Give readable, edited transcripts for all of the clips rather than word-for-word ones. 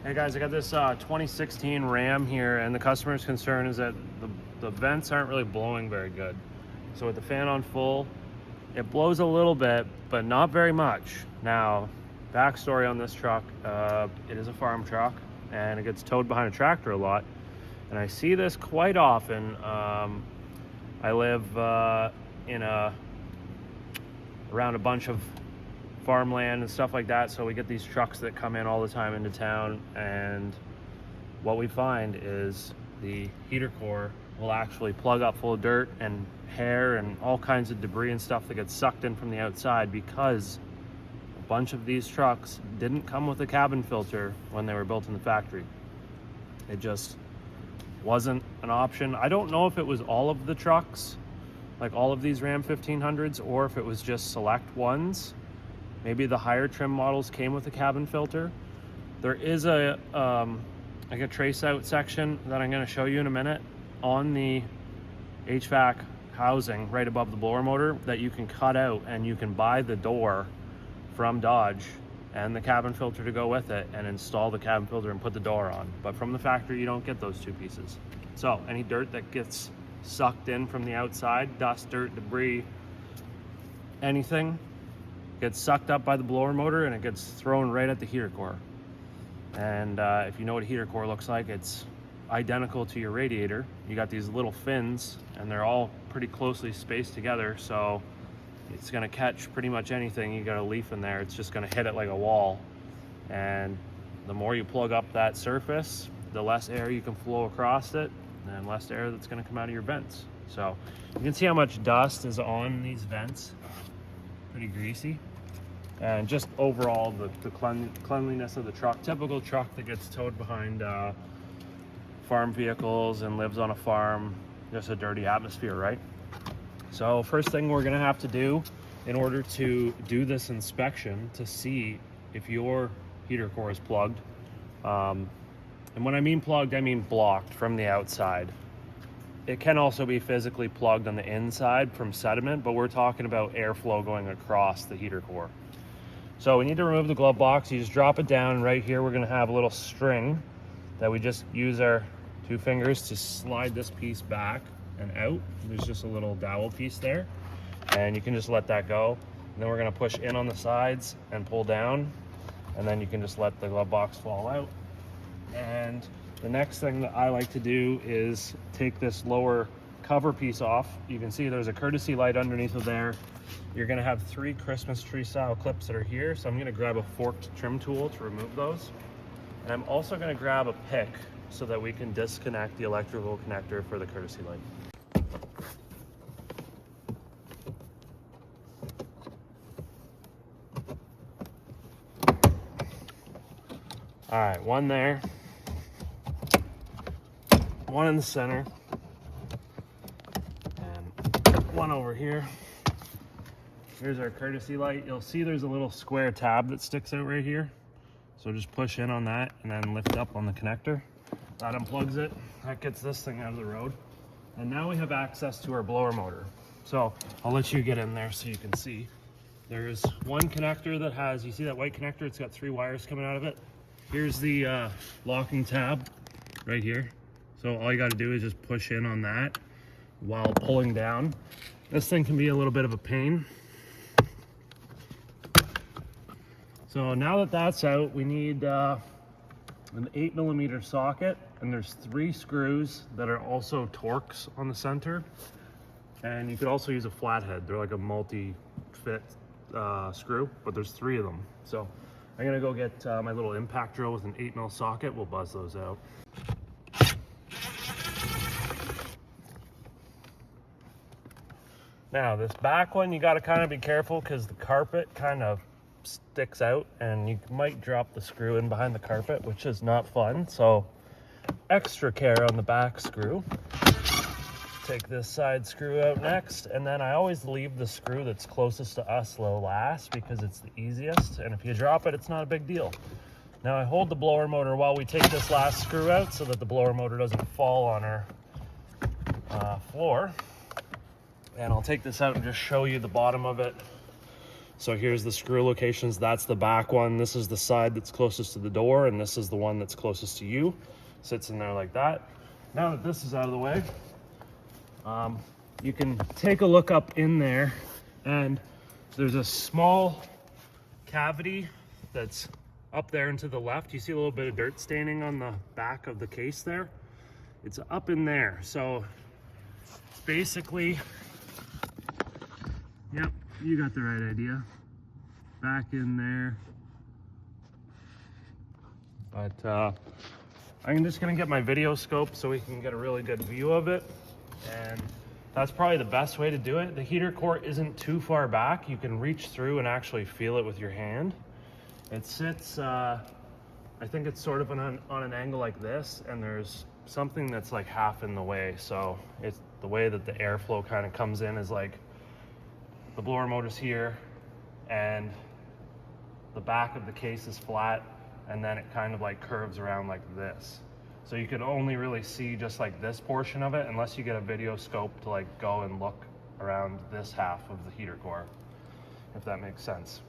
Hey guys, I got this 2016 Ram here, and the customer's concern is that the vents aren't really blowing very good. So with the fan on full, it blows a little bit, but not very much. Now, backstory on this truck, it is a farm truck, and it gets towed behind a tractor a lot. And I see this quite often. I live around a bunch of farmland and stuff like that, so we get these trucks that come in all the time into town, and what we find is the heater core will actually plug up full of dirt and hair and all kinds of debris and stuff that gets sucked in from the outside, because a bunch of these trucks didn't come with a cabin filter when they were built in the factory. It just wasn't an option. I don't know if it was all of the trucks, like all of these Ram 1500s, or if it was just select ones. Maybe the higher trim models came with a cabin filter. There is like a trace out section that I'm going to show you in a minute on the HVAC housing right above the blower motor that you can cut out, and you can buy the door from Dodge and the cabin filter to go with it and install the cabin filter and put the door on. But from the factory, you don't get those two pieces. So any dirt that gets sucked in from the outside, dust, dirt, debris, anything, gets sucked up by the blower motor and it gets thrown right at the heater core. And if you know what a heater core looks like, it's identical to your radiator. You got these little fins and they're all pretty closely spaced together, so it's going to catch pretty much anything. You got a leaf in there, it's just going to hit it like a wall. And the more you plug up that surface, the less air you can flow across it, and less air that's going to come out of your vents. So you can see how much dust is on these vents. Pretty greasy. And just overall the cleanliness of the truck, typical truck that gets towed behind farm vehicles and lives on a farm, just a dirty atmosphere, right? So first thing we're gonna have to do in order to do this inspection to see if your heater core is plugged, and when I mean plugged, I mean blocked from the outside. It can also be physically plugged on the inside from sediment, but we're talking about airflow going across the heater core. So we need to remove the glove box. You just drop it down. Right here we're going to have a little string that we just use our two fingers to slide this piece back and out. There's just a little dowel piece there, and you can just let that go. And then we're going to push in on the sides and pull down, and then you can just let the glove box fall out. And the next thing that I like to do is take this lower cover piece off. You can see there's a courtesy light underneath of there. You're gonna have 3 Christmas tree style clips that are here. So I'm gonna grab a forked trim tool to remove those. And I'm also gonna grab a pick so that we can disconnect the electrical connector for the courtesy light. All right, one there. One in the center, and one over here. Here's our courtesy light. You'll see there's a little square tab that sticks out right here. So just push in on that and then lift up on the connector. That unplugs it. That gets this thing out of the road. And now we have access to our blower motor. So I'll let you get in there so you can see. There's one connector that has, you see that white connector? It's got 3 wires coming out of it. Here's the locking tab right here. So all you got to do is just push in on that while pulling down. This thing can be a little bit of a pain. So now that that's out, we need an 8mm socket, and there's 3 screws that are also Torx on the center. And you could also use a flathead. They're like a multi-fit screw, but there's 3 of them. So I'm gonna go get my little impact drill with an 8mm socket. We'll buzz those out. Now this back one, you got to kind of be careful because the carpet kind of sticks out and you might drop the screw in behind the carpet, which is not fun. So extra care on the back screw. Take this side screw out next, and then I always leave the screw that's closest to us last because it's the easiest, and if you drop it, it's not a big deal. Now I hold the blower motor while we take this last screw out so that the blower motor doesn't fall on our floor. And I'll take this out and just show you the bottom of it So here's the screw locations. That's the back one. This is the side that's closest to the door, and this is the one that's closest to you. Sits in there like that. Now that this is out of the way, you can take a look up in there, and there's a small cavity that's up there and to the left. You see a little bit of dirt staining on the back of the case there. It's up in there. So it's basically, yep, you got the right idea. Back in there. But I'm just gonna get my video scope so we can get a really good view of it. And that's probably the best way to do it. The heater core isn't too far back. You can reach through and actually feel it with your hand. It sits, I think it's sort of on an angle like this, and there's something that's like half in the way. So it's the way that the airflow kind of comes in is like the blower motor's here, and the back of the case is flat, and then it kind of like curves around like this. So you can only really see just like this portion of it unless you get a video scope to like go and look around this half of the heater core, if that makes sense.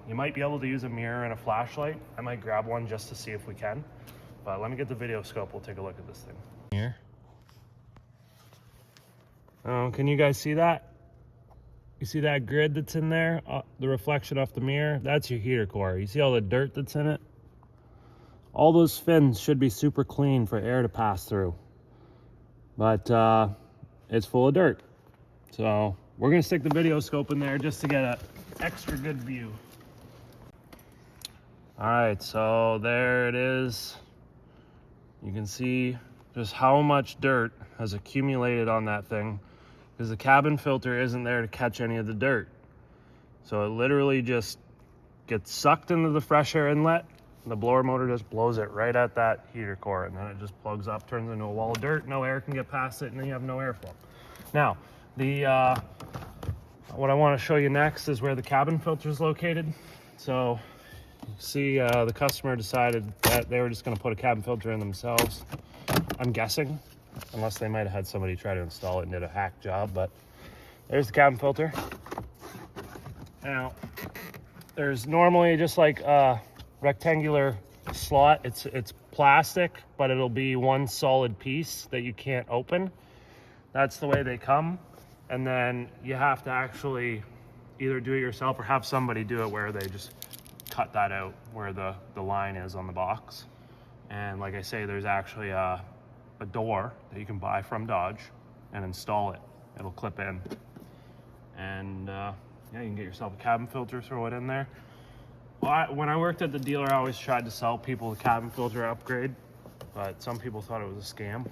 You might be able to use a mirror and a flashlight. I might grab one just to see if we can, but let me get the video scope. We'll take a look at this thing. Here. Can you guys see that? You see that grid that's in there? The reflection off the mirror? That's your heater core. You see all the dirt that's in it? All those fins should be super clean for air to pass through. But it's full of dirt. So we're gonna stick the video scope in there just to get an extra good view. All right, so there it is. You can see just how much dirt has accumulated on that thing, because the cabin filter isn't there to catch any of the dirt. So it literally just gets sucked into the fresh air inlet. The blower motor just blows it right at that heater core, and then it just plugs up, turns into a wall of dirt. No air can get past it, and then you have no airflow. Now, what I want to show you next is where the cabin filter is located. So you see the customer decided that they were just going to put a cabin filter in themselves. I'm guessing, unless they might have had somebody try to install it and did a hack job, but there's the cabin filter. Now, there's normally just like a rectangular slot. It's plastic, but it'll be one solid piece that you can't open. That's the way they come. And then you have to actually either do it yourself or have somebody do it, where they just cut that out where the line is on the box. And like I say, there's actually a door that you can buy from Dodge and install it. It'll clip in. And yeah, you can get yourself a cabin filter, throw it in there. Well, when I worked at the dealer, I always tried to sell people the cabin filter upgrade, but some people thought it was a scam.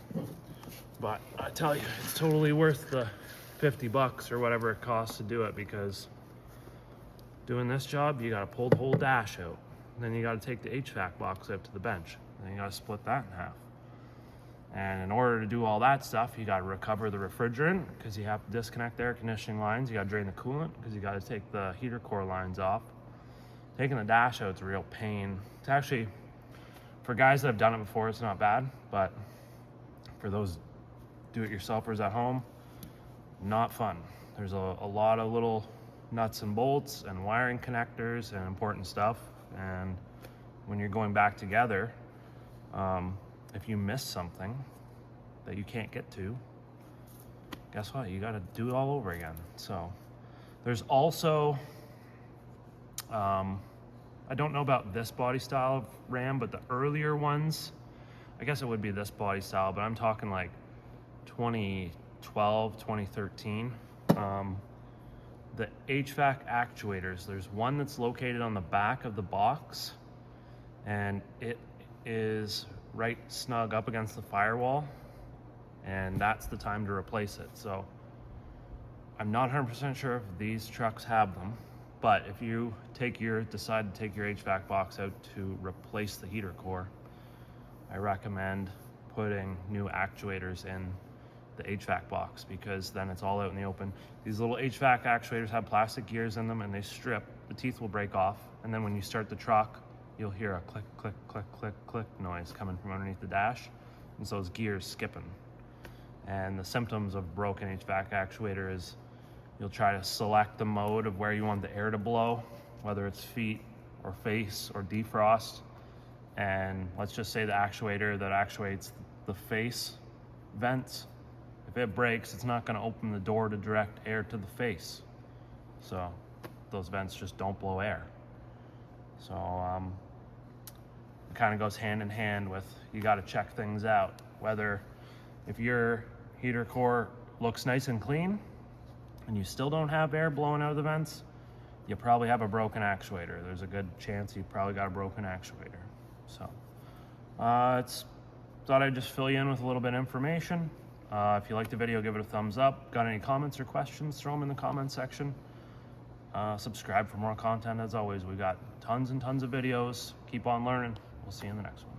But I tell you, it's totally worth the $50 or whatever it costs to do it, because doing this job, you got to pull the whole dash out. Then you got to take the HVAC box out to the bench. Then you got to split that in half. And in order to do all that stuff, you got to recover the refrigerant, because you have to disconnect the air conditioning lines. You got to drain the coolant, because you got to take the heater core lines off. Taking the dash out is a real pain. It's actually, for guys that have done it before, it's not bad, but for those do-it-yourselfers at home, not fun. There's a lot of little nuts and bolts and wiring connectors and important stuff. And when you're going back together, if you miss something that you can't get to, guess what? You got to do it all over again. So there's also, I don't know about this body style of Ram, but the earlier ones, I guess it would be this body style, but I'm talking like 2012, 2013. The HVAC actuators, there's one that's located on the back of the box, and it is right snug up against the firewall, and that's the time to replace it. So I'm not 100% sure if these trucks have them, but if you decide to take your HVAC box out to replace the heater core, I recommend putting new actuators in the HVAC box, because then it's all out in the open. These little HVAC actuators have plastic gears in them, and they strip. The teeth will break off, and then when you start the truck, you'll hear a click, click, click, click, click noise coming from underneath the dash, and so those gears skipping. And the symptoms of broken HVAC actuator is You'll try to select the mode of where you want the air to blow, whether it's feet or face or defrost. And let's just say the actuator that actuates the face vents, if it breaks, it's not going to open the door to direct air to the face. So those vents just don't blow air. So it kind of goes hand in hand with, you got to check things out. Whether if your heater core looks nice and clean and you still don't have air blowing out of the vents, you probably have a broken actuator. There's a good chance you probably got a broken actuator. So thought I'd just fill you in with a little bit of information. If you liked the video, give it a thumbs up. Got any comments or questions, throw them in the comment section. Subscribe for more content. As always, we got tons and tons of videos. Keep on learning. We'll see you in the next one.